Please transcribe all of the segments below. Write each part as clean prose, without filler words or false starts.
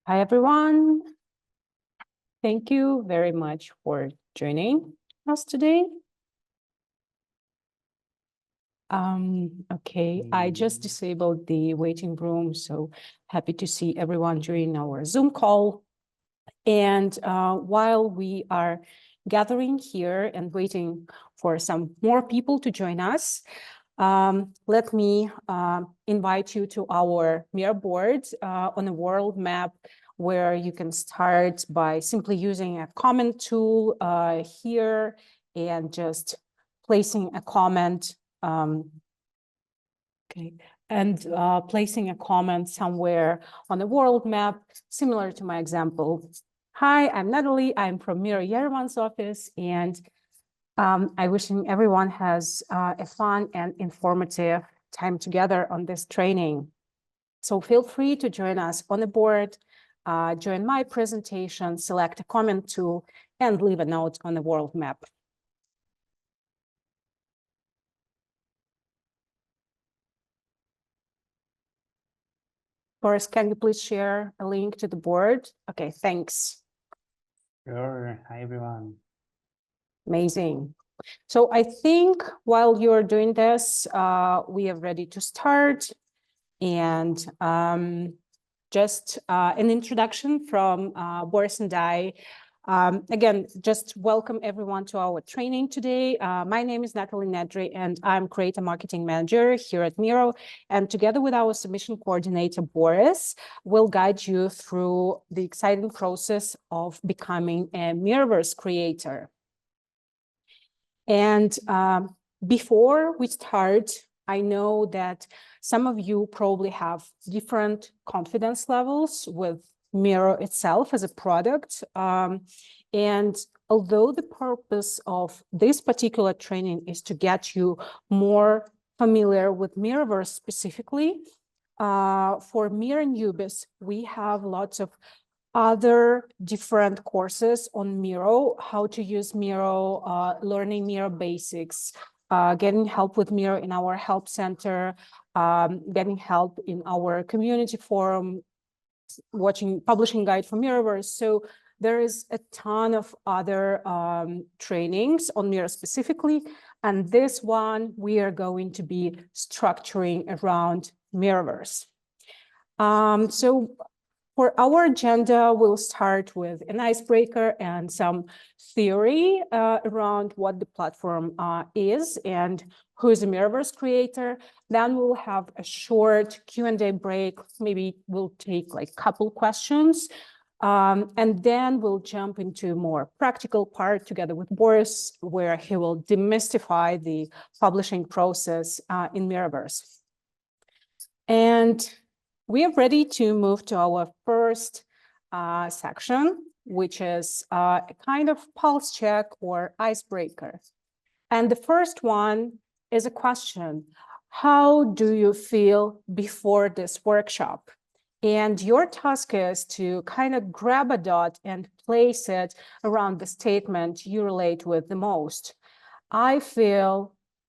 Hi, everyone. Thank you very much for joining us today. Okay, I just disabled the waiting room, so happy to see everyone during our Zoom call. And while we are gathering here and waiting for some more people to join us, let me invite you to our Miro board on a world map, where you can start by simply using a comment tool here and just placing a comment. Placing a comment somewhere on the world map, similar to my example. Hi, I'm Natalie. I'm from Miro Yerevan's office, and I wishing everyone has a fun and informative time together on this training. So feel free to join us on the board, join my presentation, select a comment tool, and leave a note on the world map. Boris, can you please share a link to the board? Okay, thanks. Sure. Hi, everyone. Amazing. So I think while you're doing this, we are ready to start. And just an introduction from Boris and I. Again, just welcome everyone to our training today. My name is Natalie Nedry, and I'm Creator Marketing Manager here at Miro. And together with our submission coordinator, Boris, we'll guide you through the exciting process of becoming a Miroverse Creator. And before we start, I know that some of you probably have different confidence levels with Miro itself as a product. And although the purpose of this particular training is to get you more familiar with Miroverse specifically, for Miro newbies, we have lots of other different courses on Miro, how to use Miro, learning Miro basics, getting help with Miro in our help center, getting help in our community forum, watching publishing guide for Miroverse. So there is a ton of other trainings on Miro specifically, and this one we are going to be structuring around Miroverse. So for our agenda, we'll start with an icebreaker and some theory around what the platform is and who is a Miroverse creator. Then we'll have a short Q&A break. Maybe we'll take like a couple questions. And then we'll jump into a more practical part together with Boris, where he will demystify the publishing process in Miroverse. And we are ready to move to our first section, which is a kind of pulse check or icebreaker. And the first one is a question: how do you feel before this workshop? And your task is to kind of grab a dot and place it around the statement you relate with the most.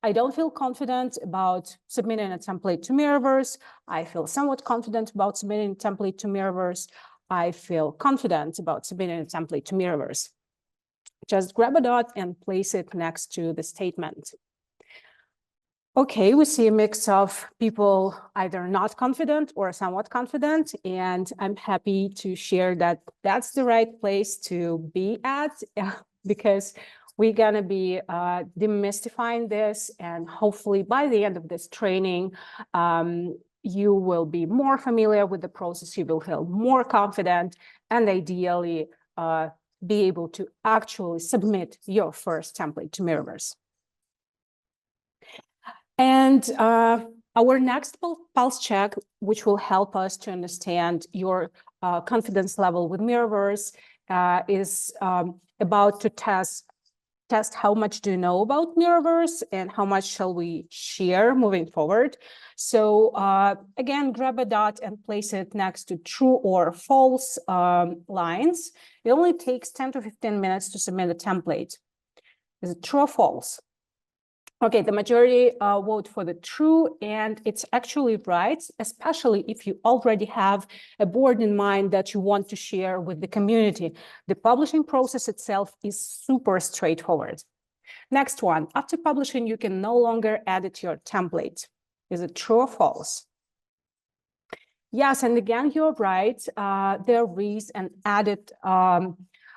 I don't feel confident about submitting a template to Miroverse. I feel somewhat confident about submitting a template to Miroverse. I feel confident about submitting a template to Miroverse. Just grab a dot and place it next to the statement. Okay, we see a mix of people either not confident or somewhat confident, and I'm happy to share that that's the right place to be at, because we're going to be demystifying this, and hopefully by the end of this training, you will be more familiar with the process, you will feel more confident, and ideally be able to actually submit your first template to Miroverse. And our next pulse check, which will help us to understand your confidence level with Miroverse, is about to test how much do you know about Miroverse and how much shall we share moving forward. So again, grab a dot and place it next to true or false lines. It only takes 10 to 15 minutes to submit a template. Is it true or false? Okay, the majority vote for the true, and it's actually right, especially if you already have a board in mind that you want to share with the community. The publishing process itself is super straightforward. Next one, after publishing, you can no longer edit your template. Is it true or false? Yes, and again, you're right. There is an added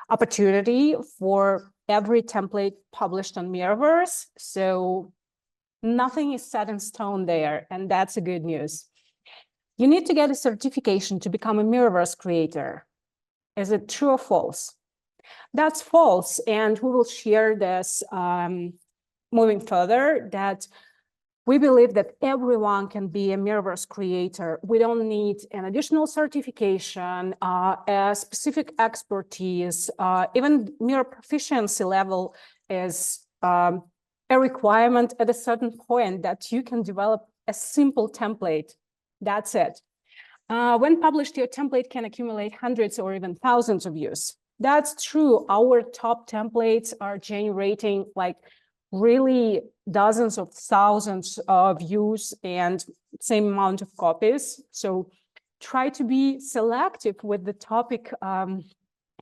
opportunity for every template published on Miroverse. So nothing is set in stone there, and that's a good news. You need to get a certification to become a Miroverse creator. Is it true or false? That's false, and we will share this moving further, that we believe that everyone can be a Miroverse creator. We don't need an additional certification, a specific expertise, even Miro proficiency level is a requirement at a certain point that you can develop a simple template. That's it. When published, your template can accumulate hundreds or even thousands of views. That's true. Our top templates are generating like really dozens of thousands of views and same amount of copies. So try to be selective with the topic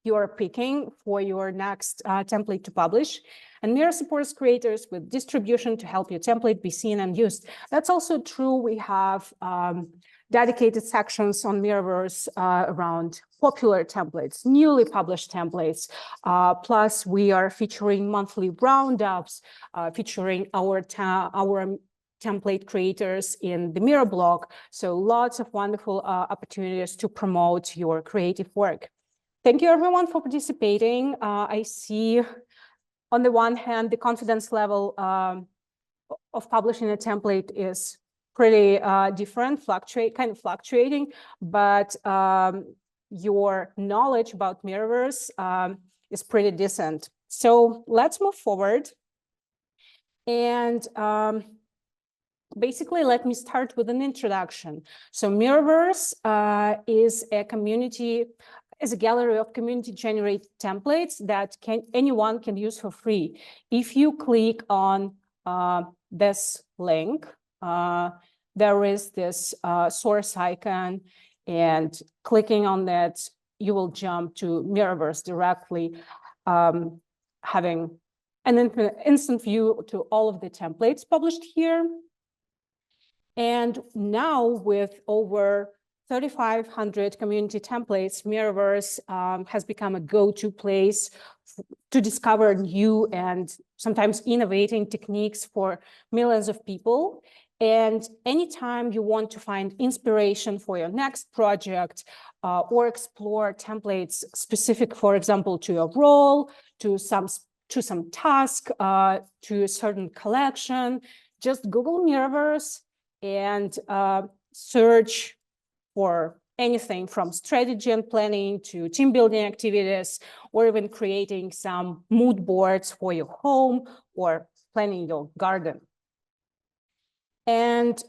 you are picking for your next template to publish. And Miro supports creators with distribution to help your template be seen and used. That's also true. We have dedicated sections on Miroverse around popular templates, newly published templates. Plus, we are featuring monthly roundups, featuring our template creators in the Miro blog. So lots of wonderful opportunities to promote your creative work. Thank you, everyone, for participating. I see, on the one hand, the confidence level of publishing a template is pretty different, fluctuating, but your knowledge about Miroverse is pretty decent. So let's move forward. And basically, let me start with an introduction. So Miroverse is a community, is a gallery of community-generated templates that anyone can use for free. If you click on this link, there is this source icon, and clicking on that, you will jump to Miroverse directly, having an instant view to all of the templates published here. And now with over 3,500 community templates, Miroverse has become a go-to place to discover new and sometimes innovating techniques for millions of people. And anytime you want to find inspiration for your next project or explore templates specific, for example, to your role, to some task, to a certain collection, just Google Miroverse and search for anything from strategy and planning to team building activities, or even creating some mood boards for your home or planning your garden. And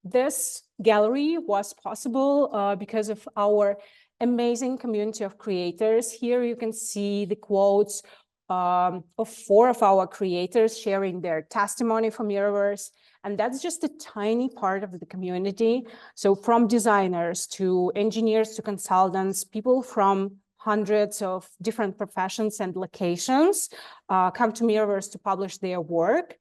this gallery was possible because of our amazing community of creators. Here you can see the quotes of 4 of our creators sharing their testimony from Miroverse. And that's just a tiny part of the community. So from designers to engineers to consultants, people from hundreds of different professions and locations come to Miroverse to publish their work.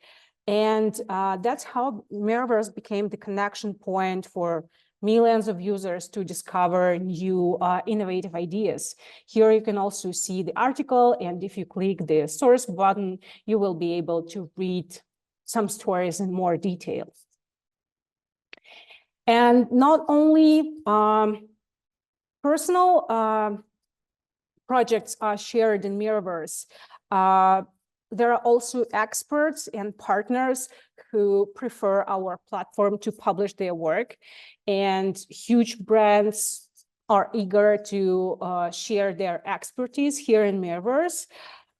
And that's how Miroverse became the connection point for millions of users to discover new innovative ideas. Here you can also see the article, and if you click the source button, you will be able to read some stories in more detail. And not only personal projects are shared in Miroverse, there are also experts and partners who prefer our platform to publish their work, and huge brands are eager to share their expertise here in Miroverse.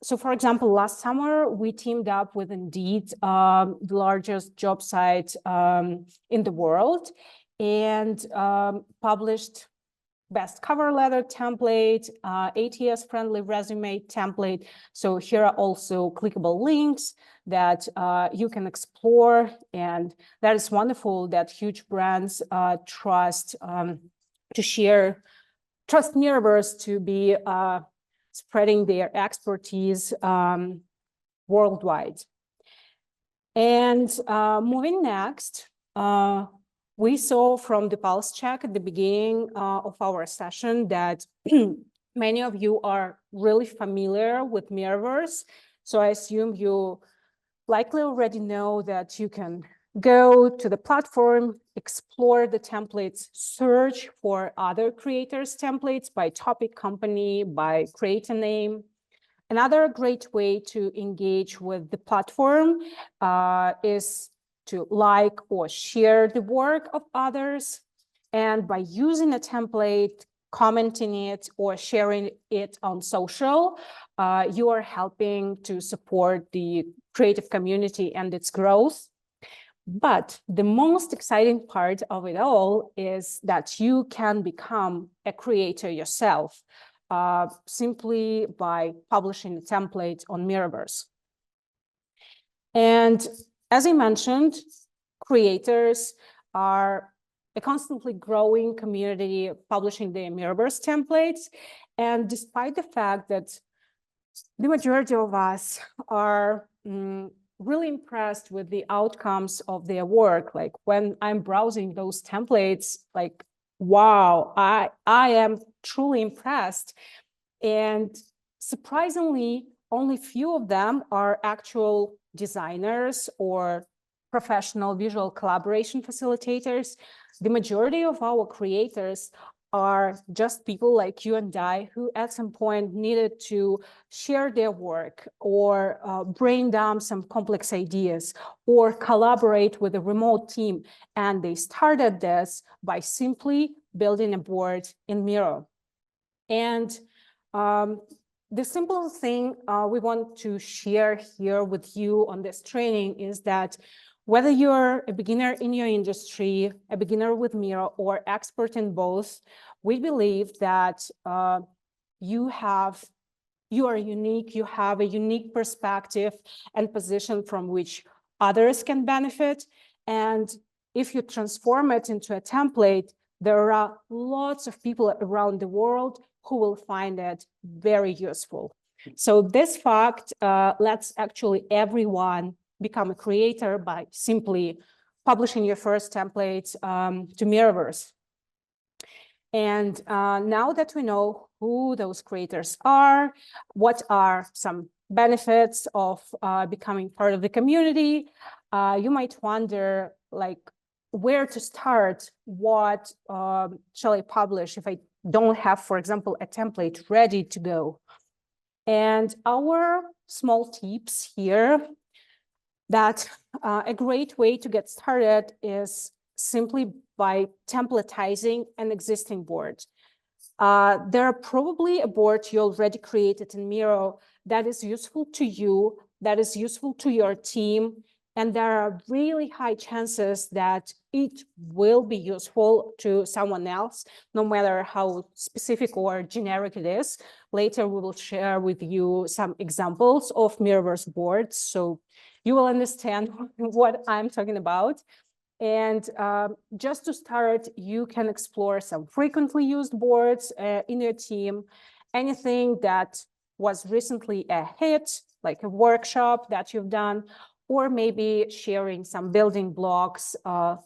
So, for example, last summer, we teamed up with Indeed, the largest job site in the world, and published best cover letter template, ATS-friendly resume template. So here are also clickable links that you can explore. And that is wonderful that huge brands trust Miroverse to be spreading their expertise worldwide. And moving next, we saw from the pulse check at the beginning of our session that many of you are really familiar with Miroverse. So I assume you likely already know that you can go to the platform, explore the templates, search for other creators' templates by topic, company, by creator name. Another great way to engage with the platform is to like or share the work of others. And by using a template, commenting it, or sharing it on social, you are helping to support the creative community and its growth. But the most exciting part of it all is that you can become a creator yourself simply by publishing a template on Miroverse. And as I mentioned, creators are a constantly growing community publishing their Miroverse templates. And despite the fact that the majority of us are really impressed with the outcomes of their work, like when I'm browsing those templates, like, wow, I am truly impressed. And surprisingly, only few of them are actual designers or professional visual collaboration facilitators. The majority of our creators are just people like you and I who at some point needed to share their work or brain dump some complex ideas or collaborate with a remote team. And they started this by simply building a board in Miro. And the simple thing we want to share here with you on this training is that whether you're a beginner in your industry, a beginner with Miro, or expert in both, we believe that you are unique, you have a unique perspective and position from which others can benefit. And if you transform it into a template, there are lots of people around the world who will find it very useful. So this fact lets actually everyone become a creator by simply publishing your first template to Miroverse. And now that we know who those creators are, what are some benefits of becoming part of the community, you might wonder, like, where to start? What shall I publish if I don't have, for example, a template ready to go? And our small tips here that a great way to get started is simply by templatizing an existing board. There are probably a board you already created in Miro that is useful to you, that is useful to your team, and there are really high chances that it will be useful to someone else, no matter how specific or generic it is. Later, we will share with you some examples of Miroverse boards, so you will understand what I'm talking about. And just to start, you can explore some frequently used boards in your team, anything that was recently a hit, like a workshop that you've done, or maybe sharing some building blocks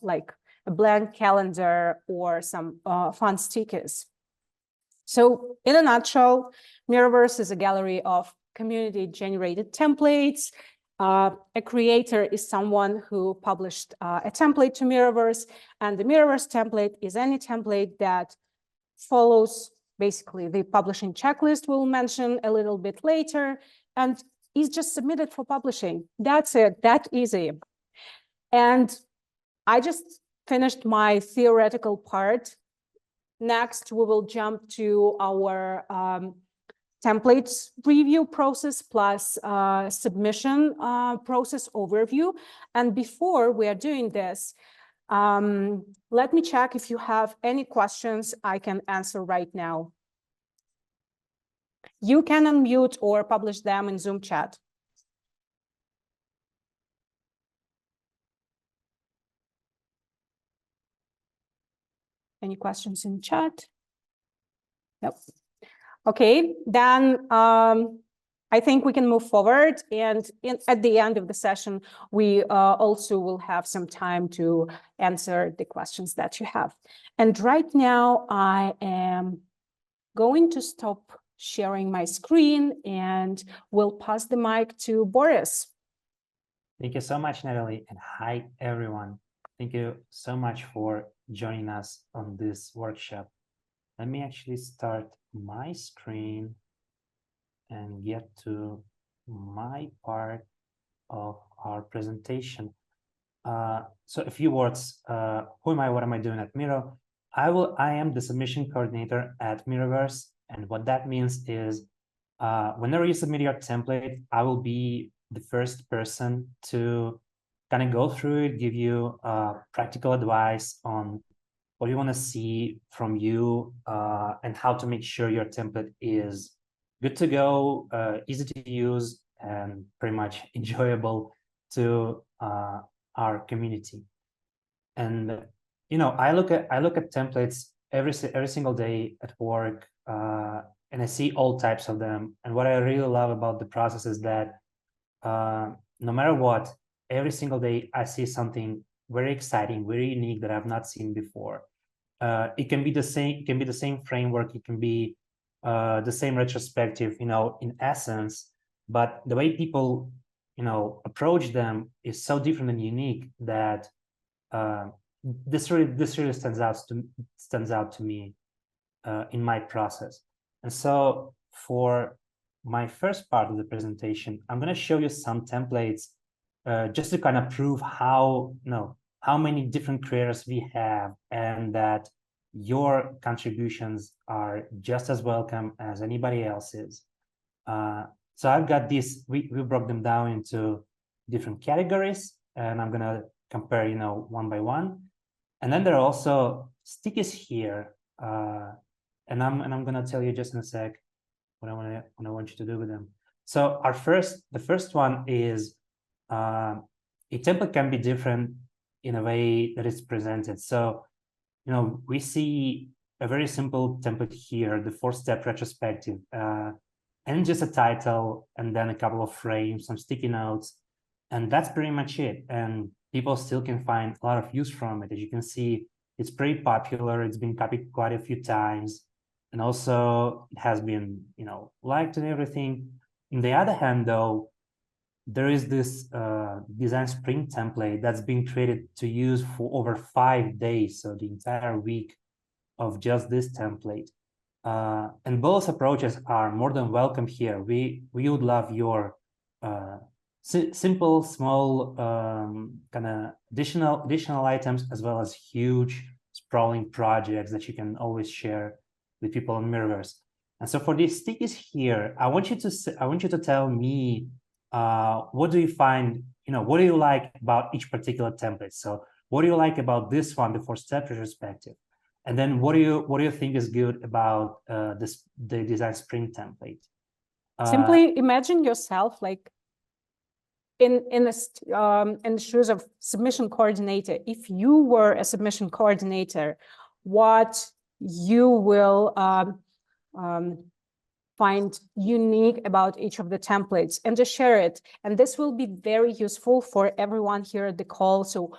like a blank calendar or some fun stickers. So in a nutshell, Miroverse is a gallery of community-generated templates. A creator is someone who published a template to Miroverse, and the Miroverse template is any template that follows basically the publishing checklist we'll mention a little bit later, and is just submitted for publishing. That's it, that easy. And I just finished my theoretical part. Next, we will jump to our templates review process plus submission process overview. And before we are doing this, Let me check if you have any questions I can answer right now. You can unmute or publish them in Zoom chat. Any questions in chat? Nope. Okay, then I think we can move forward. And at the end of the session, we also will have some time to answer the questions that you have. And right now, I am going to stop sharing my screen and we'll pass the mic to Boris. Thank you so much, Natalie, and hi, everyone. Thank you so much for joining us on this workshop. Let me actually start my screen and get to my part of our presentation. So a few words, who am I, what am I doing at Miro? I am the submission coordinator at Miroverse, and what that means is whenever you submit your template, I will be the first person to kind of go through it, give you practical advice on what you want to see from you and how to make sure your template is good to go, easy to use, and pretty much enjoyable to our community. And you know, I look at templates every single day at work, and I see all types of them. And what I really love about the process is that no matter what, every single day I see something very exciting, very unique that I've not seen before. It can be the same framework, it can be the same retrospective, you know, in essence, but the way people, you know, approach them is so different and unique that this really stands out to me in my process. And so for my first part of the presentation, I'm going to show you some templates just to kind of prove how, you know, how many different creators we have, and that your contributions are just as welcome as anybody else's. So I've got these, we broke them down into different categories, and I'm gonna compare, you know, one by one. And then there are also stickies here, and I'm gonna tell you just in a sec what I want you to do with them. So the first one is a template can be different in a way that it's presented. So, you know, we see a very simple template here, the 4-step retrospective, and just a title, and then a couple of frames, some sticky notes, and that's pretty much it. And people still can find a lot of use from it. As you can see, it's pretty popular. It's been copied quite a few times, and also it has been, you know, liked and everything. On the other hand, though, there is this design sprint template that's been created to use for over 5 days, so the entire week of just this template. And both approaches are more than welcome here. We would love your simple, small kind of additional items, as well as huge sprawling projects that you can always share with people on Miroverse. And so for these stickies here, I want you to tell me what do you find, you know, what do you like about each particular template? So what do you like about this one, the 4-step retrospective? And then what do you think is good about the design sprint template? Simply imagine yourself like in the shoes of submission coordinator. If you were a submission coordinator, what you will find unique about each of the templates, and just share it. And this will be very useful for everyone here at the call. So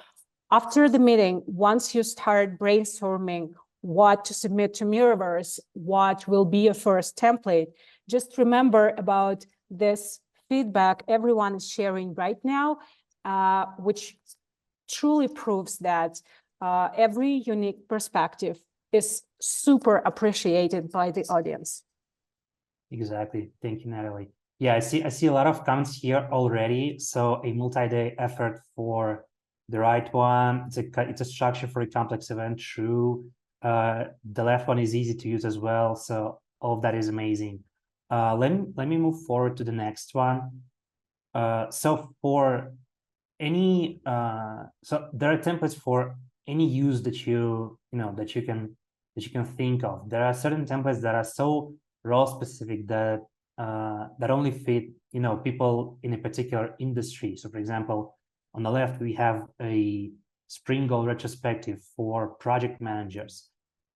after the meeting, once you start brainstorming what to submit to Miroverse, what will be a first template, just remember about this feedback everyone is sharing right now, which truly proves that every unique perspective is super appreciated by the audience. Exactly. Thank you, Natalie. Yeah, I see a lot of comments here already. So a multi-day effort for the right one. It's a structure for a complex event. True. The left one is easy to use as well. So all of that is amazing. Let me move forward to the next one. So for any so there are templates for any use that that you can think of. There are certain templates that are so role specific that that only fit people in a particular industry. So for example, on the left we have a sprint goal retrospective for project managers,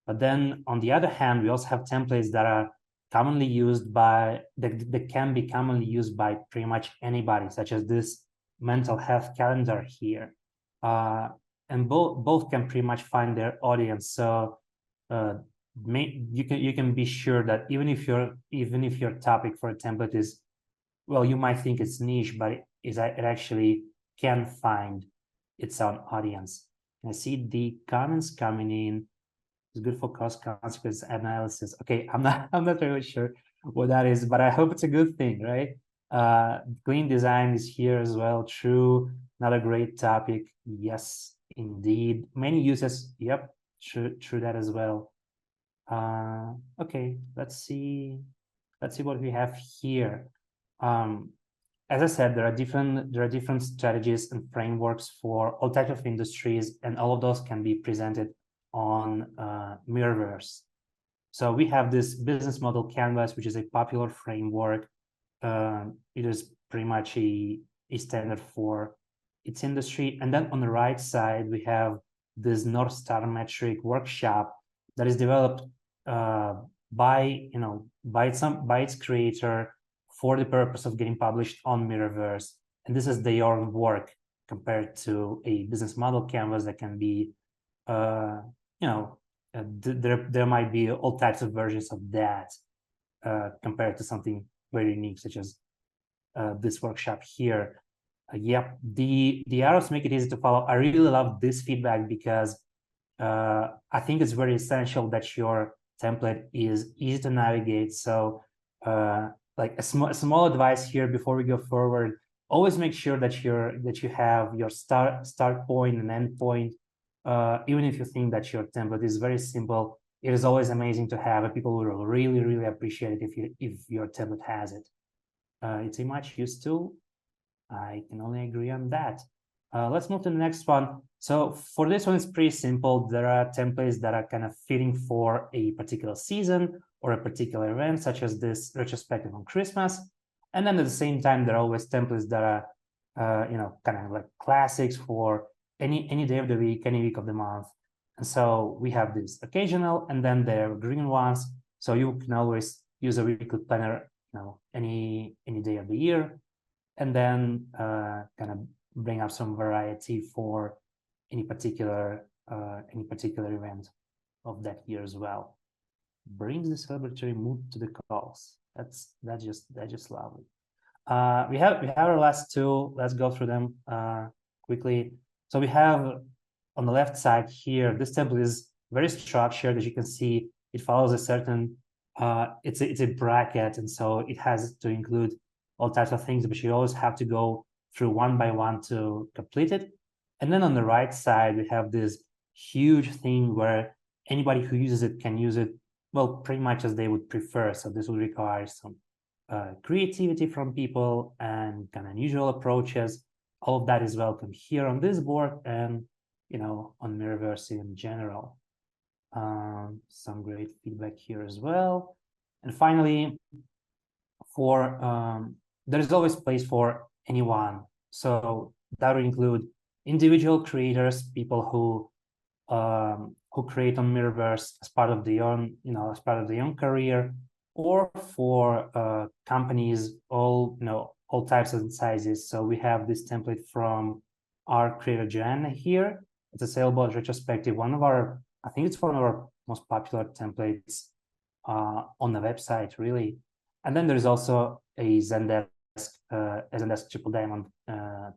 but then on the other hand we also have templates that are commonly used by that can be commonly used by pretty much anybody, such as this mental health calendar here, and both can pretty much find their audience. So you can be sure that even if your topic for a template is, well, you might think it's niche, but it actually can find its own audience. I see the comments coming in. It's good for cost consequence analysis. Okay, I'm not really sure what that is, but I hope it's a good thing, right? Clean design is here as well. True, another great topic. Yes, indeed. Many uses. Yep, true that as well. Okay, let's see what we have here. As I said, there are different strategies and frameworks for all types of industries, and all of those can be presented on Miroverse. So we have this business model canvas, which is a popular framework. It is pretty much a standard for its industry. And then on the right side, we have this North Star metric workshop that is developed by its creator for the purpose of getting published on Miroverse. And this is their own work compared to a business model canvas that can be there might be all types of versions of that compared to something very unique, such as this workshop here. Yep, the arrows make it easy to follow. I really love this feedback because I think it's very essential that your template is easy to navigate. So like a small advice here before we go forward: always make sure that you have your start point and end point. Even if you think that your template is very simple, it is always amazing to have, and people will really appreciate it if your template has it. It's a much used tool. I can only agree on that. Let's move to the next one. So for this one, it's pretty simple. There are templates that are kind of fitting for a particular season or a particular event, such as this retrospective on Christmas. And then at the same time, there are always templates that are, kind of like classics for any day of the week, any week of the month. And so we have this occasional, and then there are green ones. So you can always use a weekly planner, any day of the year, and then kind of bring up some variety for any particular event of that year as well. Brings the celebratory mood to the calls. That's just lovely. We have our last two. Let's go through them quickly. So we have on the left side here, this template is very structured. As you can see, it follows a certain, it's a bracket, and so it has to include all types of things, but you always have to go through one by one to complete it. And then on the right side, we have this huge thing where anybody who uses it can use it, well, pretty much as they would prefer. So this will require some creativity from people and kind of unusual approaches. All of that is welcome here on this board and, on Miroverse in general. Some great feedback here as well. And finally, there is always place for anyone. So that would include individual creators, people who create on Miroverse as part of their own career, or for companies, all types and sizes. So we have this template from our creator Joanna here. It's a sailboat retrospective. I think it's one of our most popular templates on the website, really. And then there's also a Zendesk Triple Diamond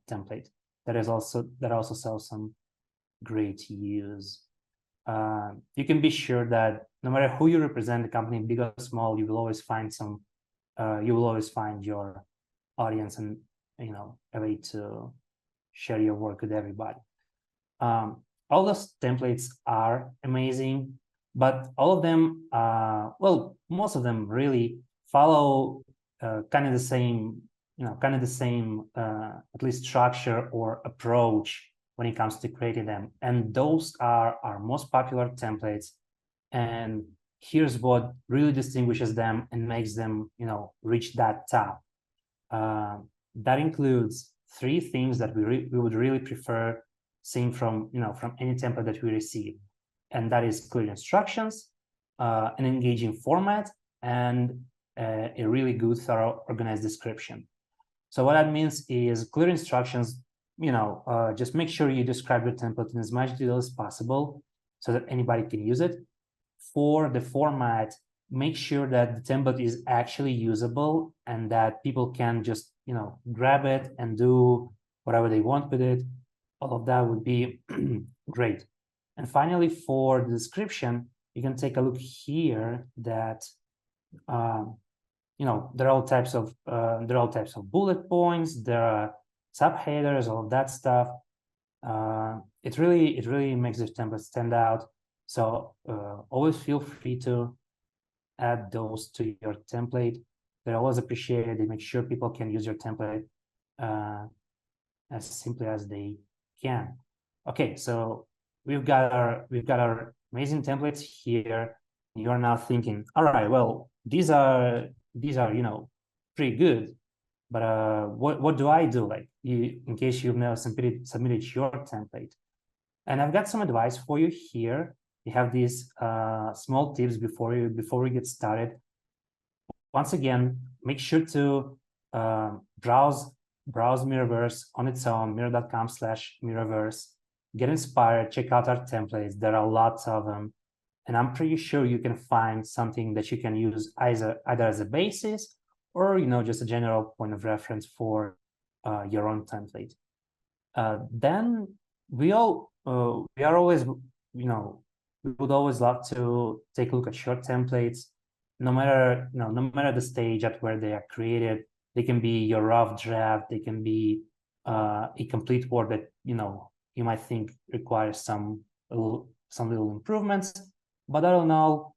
template that also sells some great use. You can be sure that no matter who you represent, the company, big or small, you will always find your audience and a way to share your work with everybody. All those templates are amazing, but all of them, most of them really follow kind of the same, at least structure or approach when it comes to creating them. And those are our most popular templates. And here's what really distinguishes them and makes them, reach that top. That includes 3 things that we would really prefer seeing from any template that we receive. And that is clear instructions, an engaging format, and a really good, thorough, organized description. So what that means is clear instructions, just make sure you describe your template in as much detail as possible so that anybody can use it. For the format, make sure that the template is actually usable and that people can just, grab it and do whatever they want with it. All of that would be great. And finally, for the description, you can take a look here that, there are all types of bullet points, there are subheaders, all of that stuff. It really makes the template stand out. So always feel free to add those to your template. They're always appreciated. They make sure people can use your template as simply as they can. Okay, so we've got our amazing templates here. You are now thinking, all right, well, these are pretty good, but what do I do? Like, in case you've never submitted your template. And I've got some advice for you here. You have these small tips before we get started. Once again, make sure to browse Miroverse on its own, miro.com/Miroverse. Get inspired, check out our templates. There are lots of them. And I'm pretty sure you can find something that you can use either as a basis or, just a general point of reference for your own template. Then we are always, we would always love to take a look at your templates, no matter the stage at where they are created. They can be your rough draft, they can be a complete work that you might think requires some little improvements. But I don't know.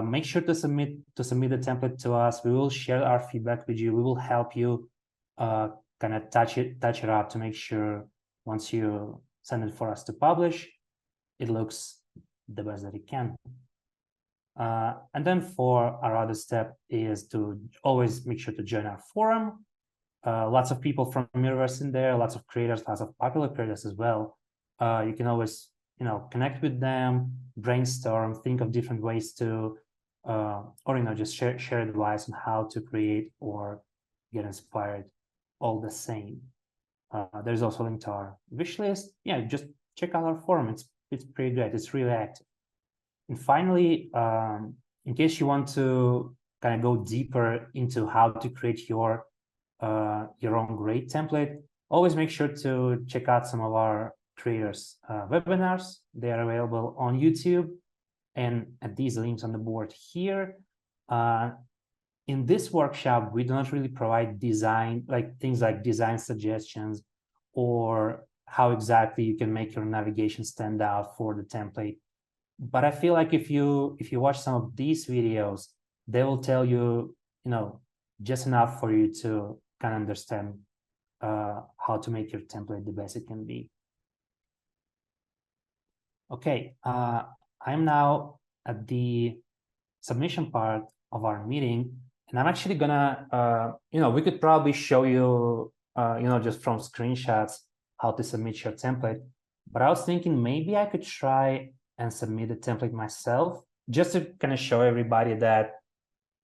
Make sure to submit the template to us. We will share our feedback with you. We will help you kind of touch it up to make sure once you send it for us to publish, it looks the best that it can. And then for our other step is to always make sure to join our forum. Lots of people from Miroverse in there, lots of creators, lots of popular creators as well. You can always connect with them, brainstorm, think of different ways to or just share advice on how to create or get inspired all the same. There's also a link to our wish list. Yeah, just check out our forum. It's pretty great. It's really active. And finally, in case you want to kind of go deeper into how to create your own great template, always make sure to check out some of our creators' webinars. They are available on YouTube and at these links on the board here. In this workshop, we do not really provide things like design suggestions or how exactly you can make your navigation stand out for the template. But I feel like if you watch some of these videos, they will tell you, just enough for you to kind of understand how to make your template the best it can be. Okay, I'm now at the submission part of our meeting, and I'm actually gonna, we could probably show you, just from screenshots how to submit your template. But I was thinking maybe I could try and submit the template myself, just to kind of show everybody that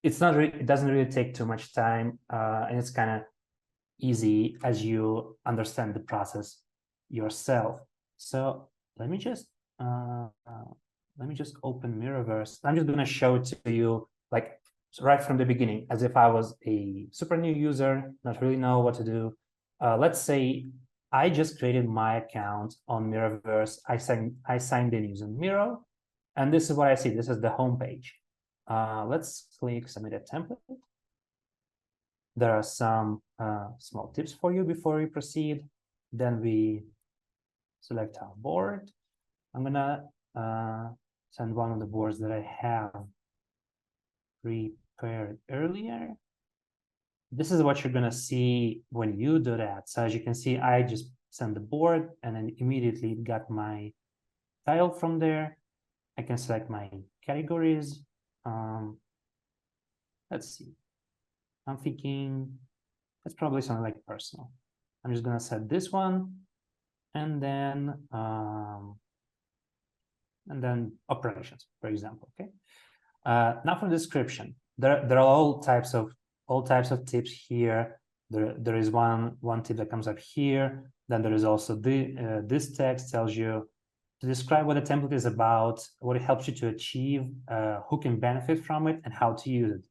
it doesn't really take too much time, and it's kind of easy as you understand the process yourself. So let me just open Miroverse. I'm just going to show it to you like right from the beginning, as if I was a super new user, not really know what to do. Let's say I just created my account on Miroverse. I signed in using Miro, and this is what I see. This is the home page. Let's click Submit a Template. There are some small tips for you before we proceed. Then we select our board. I'm gonna send one of the boards that I have prepared earlier. This is what you're gonna see when you do that. So as you can see, I just send the board, and then immediately got my title from there. I can select my categories. Let's see. I'm thinking that's probably something like personal. I'm just gonna set this one, and then operations, for example. Okay. Now for the description, there are all types of tips here. There is one tip that comes up here. Then there is also this text tells you to describe what the template is about, what it helps you to achieve, who can benefit from it, and how to use it.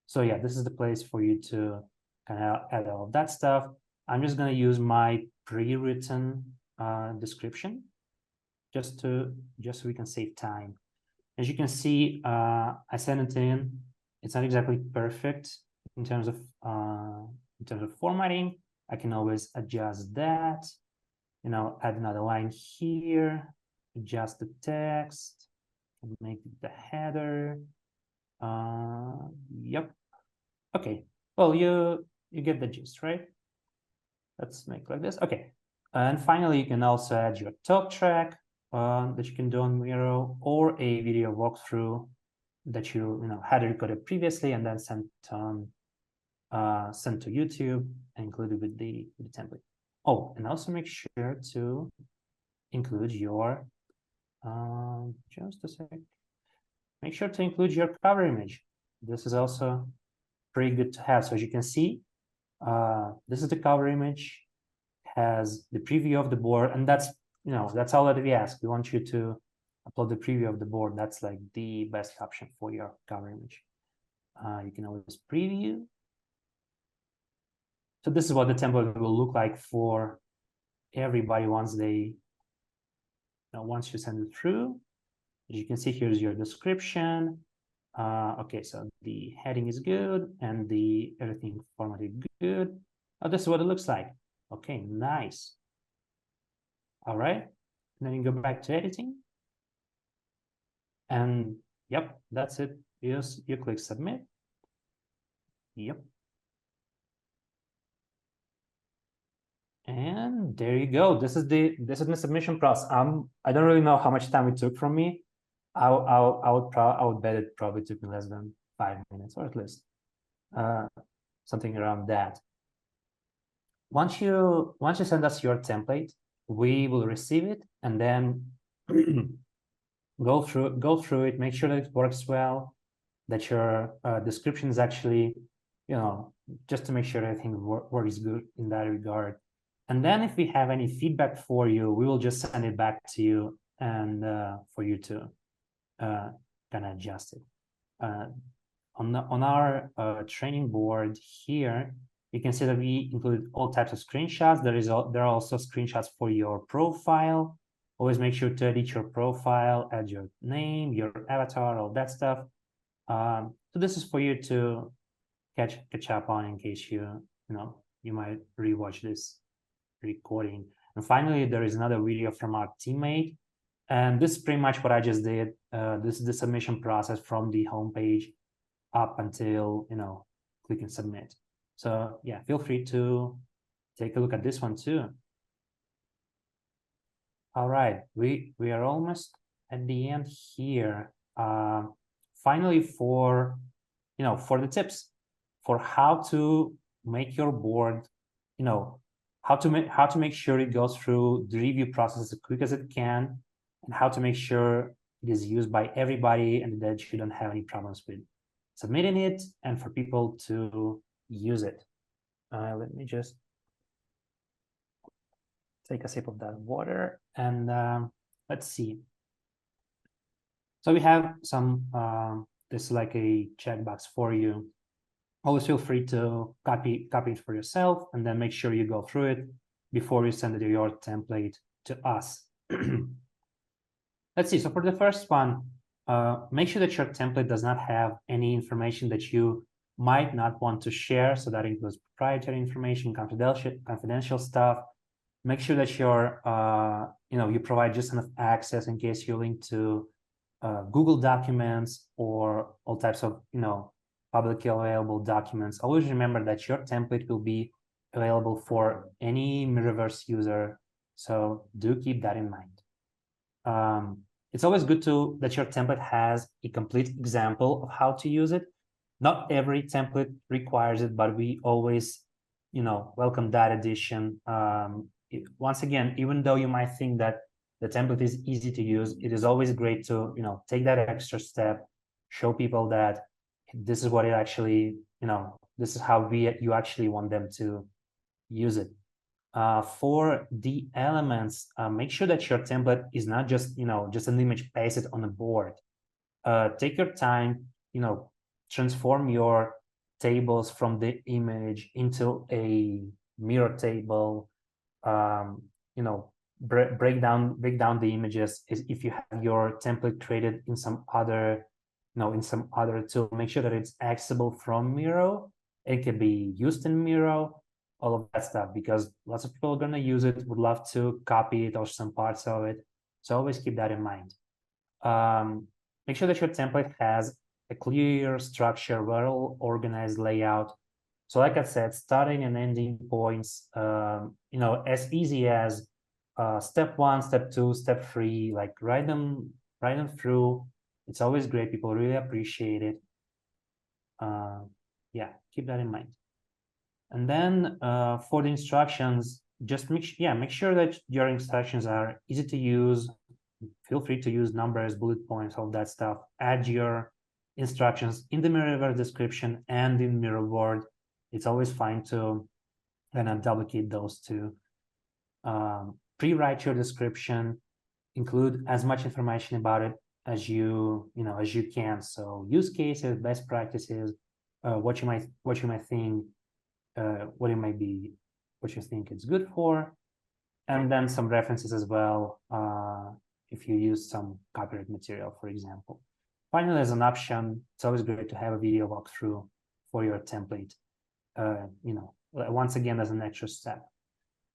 So yeah, this is the place for you to kind of add all of that stuff. I'm just going to use my pre-written description just so we can save time. As you can see, I sent it in. It's not exactly perfect in terms of formatting. I can always adjust that. You know, add another line here, adjust the text, and make it the header. Yep. Okay. Well, you get the gist, right? Let's make like this. Okay. And finally, you can also add your talk track that you can do on Miro, or a video walkthrough that you had recorded previously and then sent to YouTube and included with the template. Oh, and also make sure to include your just a sec. Make sure to include your cover image. This is also pretty good to have. So as you can see, this is the cover image, has the preview of the board, and that's all that we ask. We want you to upload the preview of the board. That's like the best option for your cover image. You can always preview. So this is what the template will look like for everybody once they once you send it through. As you can see, here's your description. Okay, so the heading is good and the everything formatted good. This is what it looks like. Okay, nice. All right, and then you go back to editing. And yep, that's it. You click submit. Yep. And there you go. This is the submission process. I don't really know how much time it took from me. I would bet it probably took me less than 5 minutes, or at least something around that. Once you send us your template, we will receive it and then go through it, make sure that it works well, that your description is actually, just to make sure everything works good in that regard. And then if we have any feedback for you, we will just send it back to you and for you to kind of adjust it. On our training board here, you can see that we included all types of screenshots. There are also screenshots for your profile. Always make sure to edit your profile, add your name, your avatar, all that stuff. So this is for you to catch up on in case you might rewatch this recording. And finally, there is another video from our teammate, and this is pretty much what I just did. This is the submission process from the homepage up until clicking submit. So yeah, feel free to take a look at this one too. All right, we are almost at the end here. Finally, for the tips for how to make your board, how to make sure it goes through the review process as quick as it can, and how to make sure it is used by everybody and that you don't have any problems with submitting it, and for people to use it. Let me just take a sip of that water, and let's see. So we have some, this is like a checkbox for you. Always feel free to copy it for yourself, and then make sure you go through it before you send your template to us. Let's see. So for the first one, make sure that your template does not have any information that you might not want to share. So that includes proprietary information, confidential stuff. Make sure that you provide just enough access in case you link to Google documents or all types of publicly available documents. Always remember that your template will be available for any Miroverse user. So do keep that in mind. It's always good that your template has a complete example of how to use it. Not every template requires it, but we always, welcome that addition. Once again, even though you might think that the template is easy to use, it is always great to, take that extra step, show people that this is what it actually, this is how you actually want them to use it. For the elements, make sure that your template is not just, just an image pasted on a board. Take your time, transform your tables from the image into a Miro table. Break down the images. If you have your template created in some other, tool, make sure that it's accessible from Miro. It can be used in Miro, all of that stuff, because lots of people are going to use it, would love to copy it or some parts of it. So always keep that in mind. Make sure that your template has a clear structure, well-organized layout. So like I said, starting and ending points, as easy as step 1, step 2, step 3, like write them through. It's always great. People really appreciate it. Yeah, keep that in mind. And then for the instructions, just make sure that your instructions are easy to use. Feel free to use numbers, bullet points, all that stuff. Add your instructions in the Miroverse description and in Miro board. It's always fine to kind of duplicate those two. Pre-write your description, include as much information about it as you can. So use cases, best practices, what you might think, what you think it's good for, and then some references as well. If you use some copyright material, for example. Finally, as an option, it's always great to have a video walkthrough for your template. Once again, as an extra step.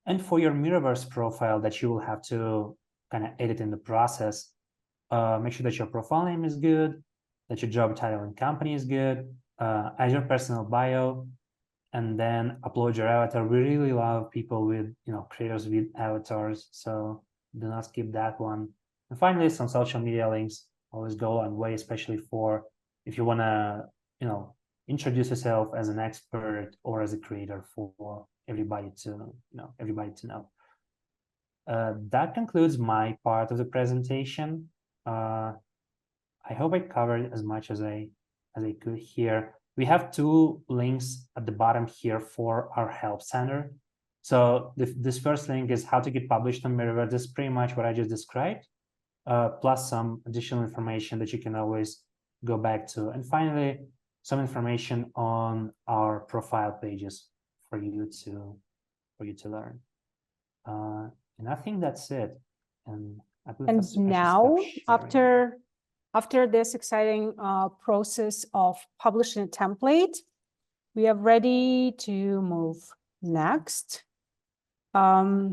And for your Miroverse profile that you will have to kind of edit in the process, make sure that your profile name is good, that your job title and company is good, add your personal bio, and then upload your avatar. We really love people with, creators with avatars, so do not skip that one. And finally, some social media links always go a long way, especially for if you want to, introduce yourself as an expert or as a creator for everybody to know. That concludes my part of the presentation. I hope I covered as much as I could here. We have 2 links at the bottom here for our help center. So this first link is how to get published on Miroverse. This is pretty much what I just described, plus some additional information that you can always go back to. And finally, some information on our profile pages for you to learn. And I think that's it. And now, after this exciting process of publishing a template, we are ready to move next. Your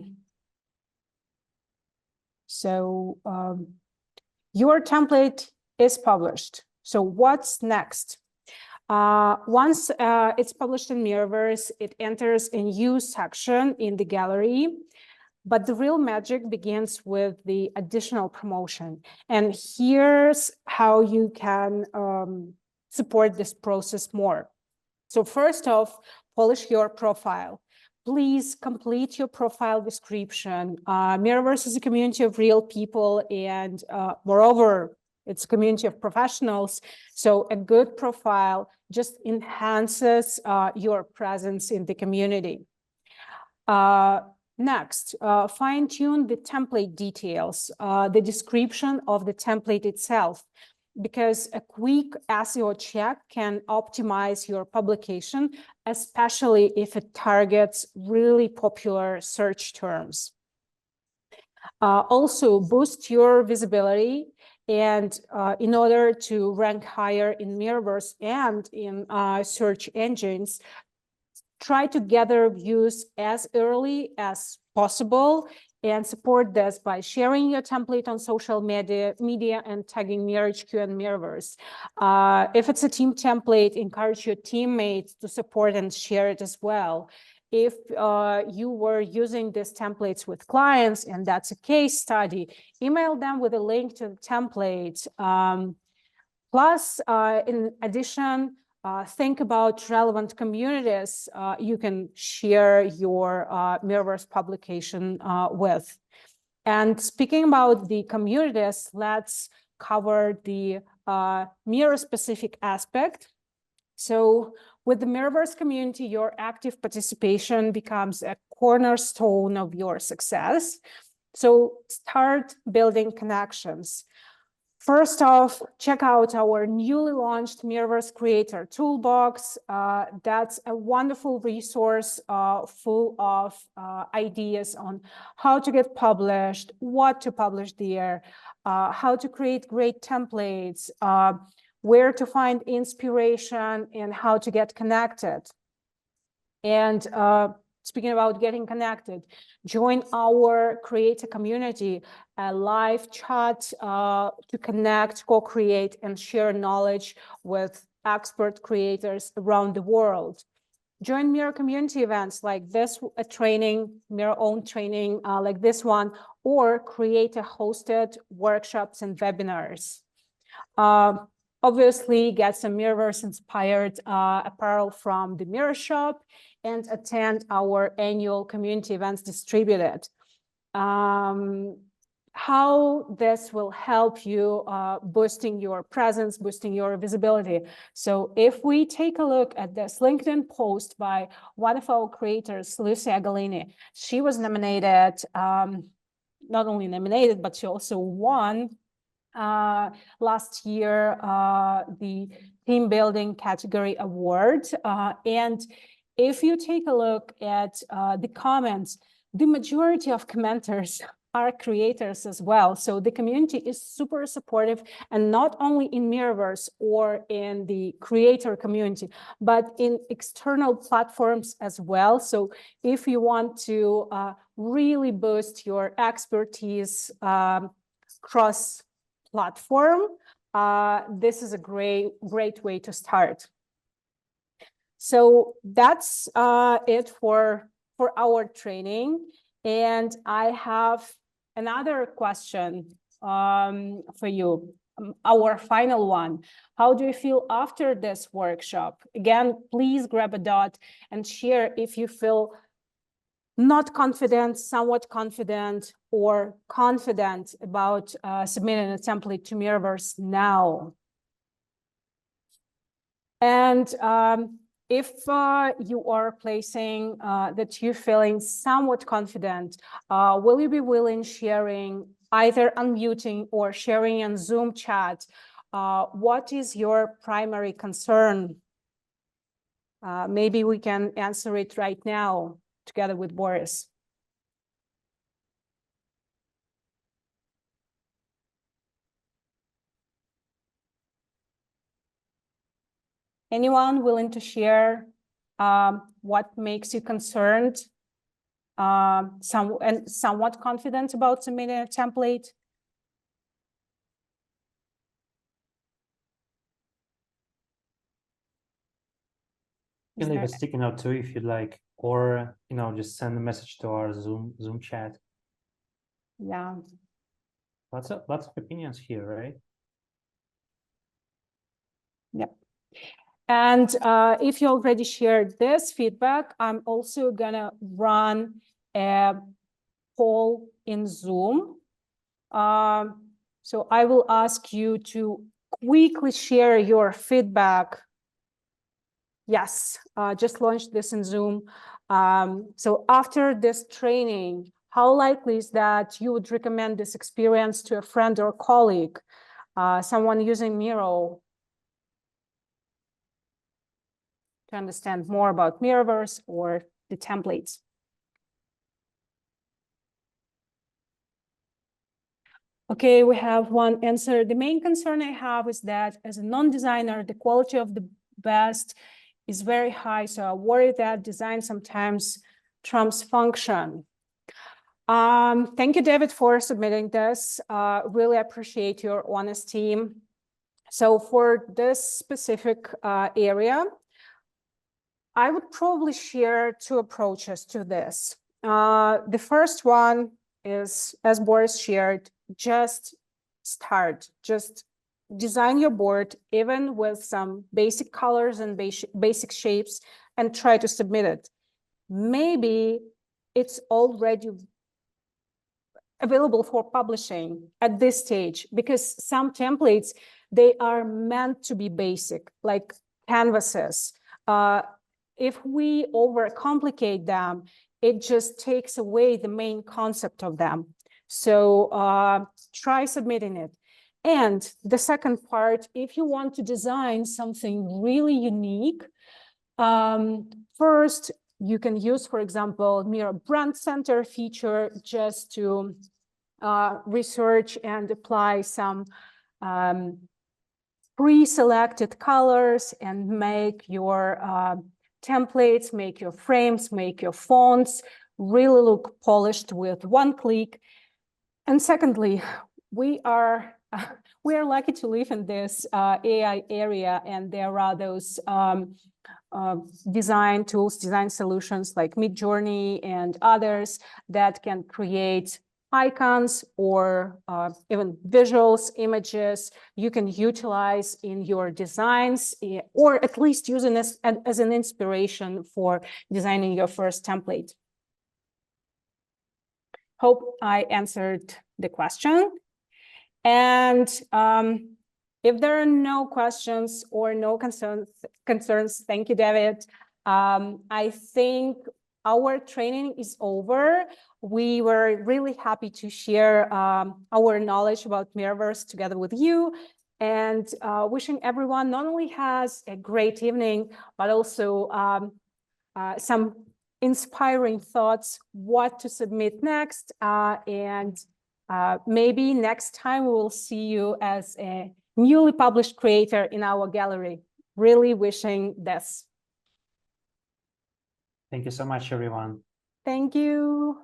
template is published. So what's next? Once it's published in Miroverse, it enters a new section in the gallery. But the real magic begins with the additional promotion. And here's how you can support this process more. So first off, polish your profile. Please complete your profile description. Miroverse is a community of real people, and moreover, it's a community of professionals. So a good profile just enhances your presence in the community. Next, fine-tune the template details, the description of the template itself, because a quick SEO check can optimize your publication, especially if it targets really popular search terms. Also, boost your visibility, and in order to rank higher in Miroverse and in search engines, try to gather views as early as possible and support this by sharing your template on social media and tagging MiroHQ and Miroverse. If it's a team template, encourage your teammates to support and share it as well. if you were using these templates with clients and that's a case study, email them with a link to the template. Plus, in addition, think about relevant communities you can share your Miroverse publication with. And speaking about the communities, let's cover the Miro-specific aspect. So with the Miroverse community, your active participation becomes a cornerstone of your success. So start building connections. First off, check out our newly launched Miroverse Creator toolbox. That's a wonderful resource full of ideas on how to get published, what to publish there, how to create great templates, where to find inspiration, and how to get connected. And speaking about getting connected, join our creator community, a live chat to connect, co-create, and share knowledge with expert creators around the world. Join Miro community events like this, a training, Miro own training like this one, or creator hosted workshops and webinars. Obviously, get some Miroverse inspired apparel from the Miro shop and attend our annual community events distributed. How this will help you boosting your presence, boosting your visibility. So if we take a look at this LinkedIn post by one of our creators, Lucia Galini, she was nominated, not only nominated, but she also won last year the team building category award. And if you take a look at the comments, the majority of commenters are creators as well. So the community is super supportive, and not only in Miroverse or in the creator community, but in external platforms as well. So if you want to really boost your expertise cross platform, this is a great way to start. So that's it for our training. And I have another question for you, our final one. How do you feel after this workshop? Again, please grab a dot and share if you feel not confident, somewhat confident, or confident about submitting a template to Miroverse now. And if you are placing that you're feeling somewhat confident, will you be willing sharing, either unmuting or sharing in Zoom chat, what is your primary concern? Maybe we can answer it right now together with Boris. Anyone willing to share what makes you concerned, somewhat confident about submitting a template? You can leave a sticky note too if you'd like, or just send a message to our Zoom chat. Yeah. Lots of opinions here, right? Yep. And if you already shared this feedback, I'm also gonna run a poll in Zoom. So I will ask you to quickly share your feedback. Yes, just launched this in Zoom. So after this training, how likely is that you would recommend this experience to a friend or colleague, someone using Miro, to understand more about Miroverse or the templates? Okay, we have one answer. The main concern I have is that as a non-designer, the quality of the best is very high. So I worry that design sometimes trumps function. Thank you, David, for submitting this. Really appreciate your honesty. So for this specific area, I would probably share two approaches to this. The first one is, as Boris shared, just start, just design your board, even with some basic colors and basic shapes, and try to submit it. Maybe it's already available for publishing at this stage, because some templates, they are meant to be basic, like canvases. If we overcomplicate them, it just takes away the main concept of them. So try submitting it. And the second part, if you want to design something really unique, first, you can use, for example, Miro Brand Center feature just to research and apply some pre-selected colors and make your templates, make your frames, make your fonts really look polished with one click. And secondly, we are lucky to live in this AI area, and there are those design tools, design solutions like Midjourney and others that can create icons or even visuals, images you can utilize in your designs, or at least using this as an inspiration for designing your first template. Hope I answered the question. And if there are no questions or no concerns, thank you, David. I think our training is over. We were really happy to share our knowledge about Miroverse together with you, and wishing everyone not only has a great evening, but also some inspiring thoughts, what to submit next, and maybe next time we will see you as a newly published creator in our gallery. Really wishing this. Thank you so much, everyone. Thank you.